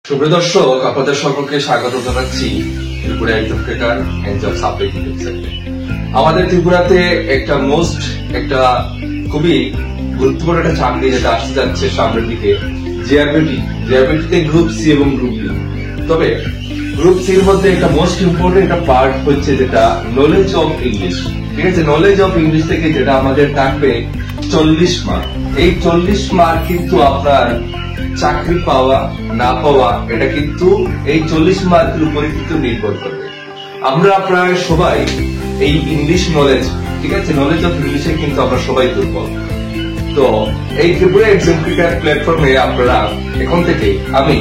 সুপ্রিয় দর্শক, আপনাদের সকলকে স্বাগত জানাচ্ছি Tripura educator and job supply YouTube চ্যানেলে। আমাদের ত্রিপুরাতে একটা খুবই গুরুত্বপূর্ণ একটা চাকরি যেটা আসতে যাচ্ছে সামনের দিকে, জিআরবিটিতে গ্রুপ সি এবং গ্রুপ বি। তবে গ্রুপ সির মধ্যে একটা মোস্ট ইম্পর্টেন্ট একটা পার্ট হচ্ছে যেটা নলেজ অফ ইংলিশ। ঠিক আছে, নলেজ অফ ইংলিশ থেকে যেটা আমাদের থাকবে 40 মার্ক। এই 40 মার্ক কিন্তু আপনার চাকরি পাওয়া না পাওয়া এটা কিন্তু এই 40 মার্কের উপরে কিন্তু নির্ভর করবে। আমরা প্রায় সবাই এই ইংলিশ নলেজ, ঠিক আছে, নলেজ অফ ইংলিশে কিন্তু আমরা সবাই দুর্বল। তো এই ত্রিপুরা এক্সামপ্লিকার প্ল্যাটফর্মে আপনারা এখন থেকে আমি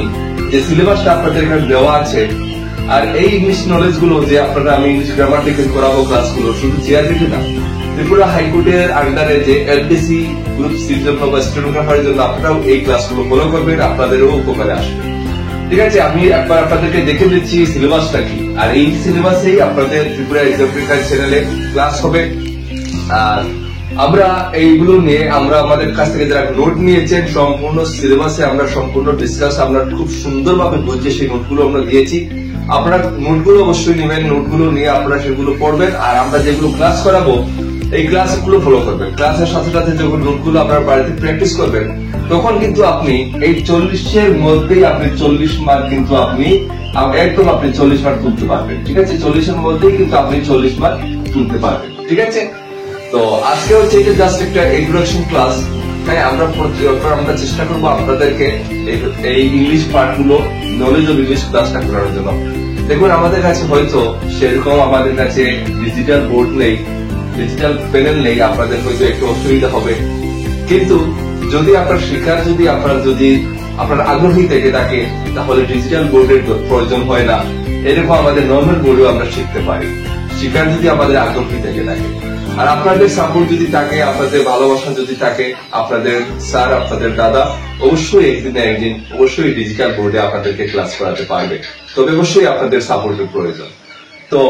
যে সিলেবাসটা আপনাদের এখানে দেওয়া আছে আর এই ইংলিশ নলেজ গুলো যে আপনারা আমি ইংলিশ গ্রামার থেকে করাবো ক্লাসগুলো শুধু জিআরবিটি না, ত্রিপুরা হাইকোর্টের আন্ডারে যে এলপিসি গ্রুপ সির জন্য বা স্টেনোগ্রাফারের জন্য আপনারাও এই ক্লাসগুলো ফলো করবেন, আপনাদেরও উপকারে আসবে। ঠিক আছে, আমি একবার আপনাদেরকে দেখে দিচ্ছি সিলেবাসটা কি। আর এই সিলেবাসেই আপনাদের ত্রিপুরা এক্সামপ্লিকার চ্যানেলে ক্লাস হবে। আর আমরা এইগুলো নিয়ে আমরা আমাদের কাছ থেকে যারা নোট নিয়েছেন সম্পূর্ণ সিলেবাসে আমরা সম্পূর্ণ ডিসকাস আমরা খুব সুন্দরভাবে বুঝে সেই নোটগুলো আমরা দিয়েছি। আপনারা নোটগুলো অবশ্যই নেবেন, নোটগুলো নিয়ে আপনারা সেগুলো পড়বেন। আর আমরা যেগুলো ক্লাস করাবো এই ক্লাসগুলো ফলো করবেন। ক্লাসের সাথে সাথে যখন নোটগুলো আপনার বাড়িতে প্র্যাকটিস করবেন তখন কিন্তু আপনি এই 40-এর মধ্যেই আপনি 40 মার্ক কিন্তু আপনি একদম আপনি 40 মার্ক তুলতে পারবেন। ঠিক আছে, 40-এর মধ্যেই কিন্তু আপনি 40 মার্ক তুলতে পারবেন। ঠিক আছে, তো আজকে হচ্ছে এটা জাস্ট একটা ইন্ট্রোডাকশন ক্লাস। তাই আমরা চেষ্টা করবো আপনাদেরকে এই ইংলিশ পার্টগুলো নলেজ অফ ইংলিশ ক্লাসটা করার জন্য। দেখুন, আমাদের কাছে হয়তো সেরকম আমাদের কাছে ডিজিটাল বোর্ড নেই, ডিজিটাল প্যানেল নেই, আপনাদের হয়তো একটু অসুবিধা হবে। কিন্তু যদি আপনার শিক্ষার যদি আপনার আগ্রহী থেকে থাকে তাহলে ডিজিটাল বোর্ডের প্রয়োজন হয় না। এরকম আমাদের নর্মাল বোর্ডেও আমরা শিখতে পারি, শিক্ষার যদি আমাদের আগ্রহী থেকে থাকে। আর আপনাদের সাপোর্ট যদি থাকে, আপনাদের ভালোবাসা যদি থাকে, আপনাদের স্যার আপনাদের দাদা অবশ্যই একদিন না একদিন অবশ্যই ডিজিটাল বোর্ডে আপনাদেরকে ক্লাস করাতে পারবে। তবে অবশ্যই আপনাদের সাপোর্টের প্রয়োজন। তো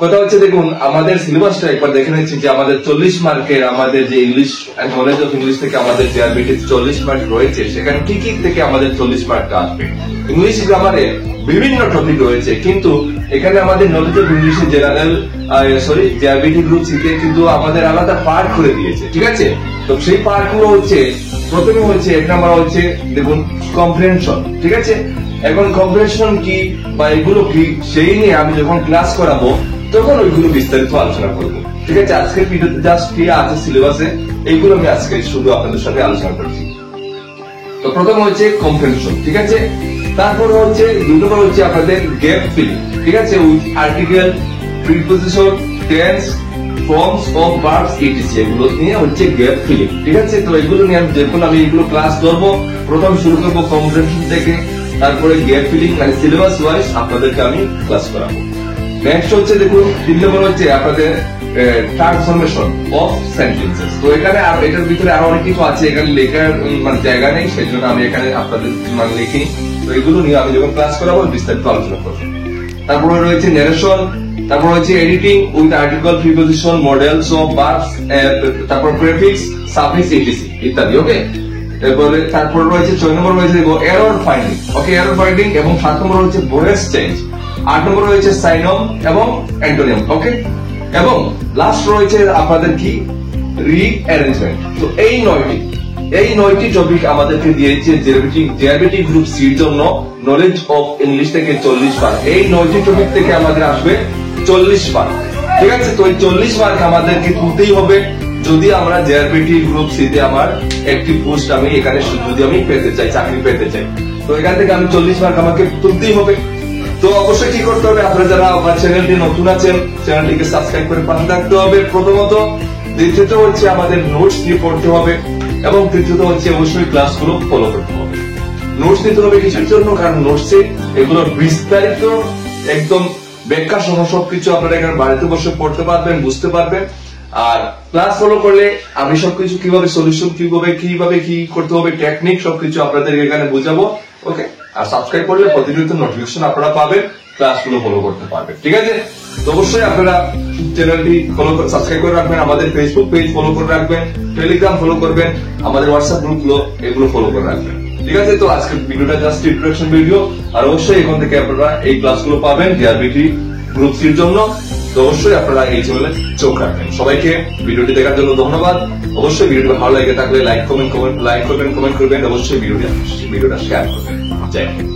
কথা হচ্ছে, দেখুন আমাদের সিলেবাসটা একবার দেখে নিচ্ছি যে আমাদের 40 মার্কের আমাদের যে ইংলিশ নলেজ অফ ইংলিশ থেকে আমাদের জিআরবিটি 40 মার্ক রয়েছে, সেখানে কি কি থেকে আমাদের 40 মার্কটা আসবে। ইংলিশ গ্রামারে বিভিন্ন টপিক রয়েছে, কিন্তু এখানে আমাদের নলেজ অফ ইংলিশে জিআরবিটি গ্রুপ সিতে কিন্তু আমাদের আলাদা পার্ট করে দিয়েছে। ঠিক আছে, তো সেই পার্ট গুলো হচ্ছে প্রথমে হচ্ছে এক নাম্বার হচ্ছে দেখুন কম্প্রিহেনশন। ঠিক আছে, এখন কম্প্রিহেনশন কি বা এগুলো কি সেই নিয়ে আমি যখন ক্লাস করাবো তখন ওইগুলো বিস্তারিত আলোচনা করবো। ঠিক আছে, আজকের ভিডিওতে জাস্ট কি আছে সিলেবাসে এইগুলো আমি আজকে শুধু আপনাদের সাথে আলোচনা করছি। তো প্রথম হচ্ছে কম্প্রিহেনশন। ঠিক আছে, তারপর হচ্ছে 2 নম্বর হচ্ছে আপনাদের গ্যাপ ফিলিং। ঠিক আছে, with article, preposition, tense, forms of verbs etc এগুলো নিয়ে হচ্ছে গ্যাপ ফিলিং। ঠিক আছে, তো এগুলো নিয়ে আমি এগুলো ক্লাস করবো। প্রথম শুরু করবো কম্প্রিহেনশন থেকে, তারপরে গ্যাপ ফিলিং মানে সিলেবাস ওয়াইজ আপনাদেরকে আমি ক্লাস করাবো। নেক্সট হচ্ছে দেখুন 3 নম্বর হচ্ছে আপনাদের ট্রান্সফরমেশন অফ সেন্টেন্সেস। তো এখানে এটার ভিতরে আরো অনেক কিছু আছে, এখানে লেখার মানে জায়গা নেই, সেই জন্য আমি এখানে আপনাদের মানে লিখি। তো এগুলো নিয়ে আমি যখন ক্লাস করাবো বিস্তারিত আলোচনা করবো। তারপরে রয়েছে ন্যারেশন, তারপর হচ্ছে editing with article, preposition, modals of verbs, তারপর প্রেফিক্স, সাফিক্স, ইটিসি ইত্যাদি। ওকে, তারপর রয়েছে 4 নম্বর রয়েছে error finding. Okay, error finding এবং 7 নম্বর হচ্ছে ভয়েস চেঞ্জ, 8 নম্বর রয়েছে সাইনম এবং অ্যান্টোনিম। ওকে, এবং লাস্ট রয়েছে আপনাদের কি রিঅ্যারেঞ্জমেন্ট। তো এই 9টি টপিক আমাদেরকে দিয়েছে জিআরবিটি গ্রুপ সির জন্য নলেজ অফ ইংলিশ থেকে 40 মার্ক। এই 9টি টপিক থেকে আমাদের আসবে 40 মার্ক। ঠিক আছে, তো এই 40 মার্ক আমাদেরকে তুলতেই হবে যদি আমরা জিআরবিটি গ্রুপ সিতে আমার একটি পোস্ট আমি এখানে যদি আমি পেতে চাই, চাকরি পেতে চাই, তো এখান থেকে আমি 40 মার্ক আমাকে তুলতেই হবে। তো অবশ্যই কি করতে হবে, আপনারা যারা আমার চ্যানেলটি নতুন আছেন চ্যানেলটিকে সাবস্ক্রাইব করে পাশে থাকতে হবে প্রথমত। দ্বিতীয়ত হচ্ছে আমাদের নোটস দিয়ে পড়তে হবে এবং তৃতীয়ত হচ্ছে অবশ্যই ক্লাসগুলো ফলো করতে হবে। নোটস দিতে হবে কিছুর জন্য, কারণ নোটসে এগুলো বিস্তারিত একদম ব্যাখ্যা সহ সবকিছু আপনারা এখানে বাড়িতে বসে পড়তে পারবেন, বুঝতে পারবেন। আর ক্লাস ফলো করলে আমি সবকিছু কিভাবে সলিউশন কিভাবে কি করতে হবে টেকনিক সবকিছু আপনাদের এখানে বুঝাবো। ওকে, আর সাবস্ক্রাইব করলে প্রতিনিয়ত নোটিফিকেশন আপনারা পাবেন, ক্লাসগুলো ফলো করতে পারবেন। ঠিক আছে, তো অবশ্যই আপনারা চ্যানেলটি সাবস্ক্রাইব করে রাখবেন, আমাদের ফেসবুক পেজ ফলো করে রাখবেন, টেলিগ্রাম ফলো করবেন, আমাদের হোয়াটসঅ্যাপ গ্রুপগুলো এগুলো ফলো করে রাখবেন। ঠিক আছে, তো আজকের ভিডিওটা জাস্ট ইন্ট্রোডাকশন ভিডিও। আর অবশ্যই এখান থেকে আপনারা এই ক্লাসগুলো পাবেন ডিআরবিটি গ্রুপ সির জন্য। তো অবশ্যই আপনারা এই চ্যানেলে চোখ রাখবেন। সবাইকে ভিডিওটি দেখার জন্য ধন্যবাদ। অবশ্যই ভিডিওটি ভালো লাগে থাকলে লাইক করবেন, কমেন্ট করবেন, অবশ্যই ভিডিওটা শেয়ার করবেন। জয় হিন্দ।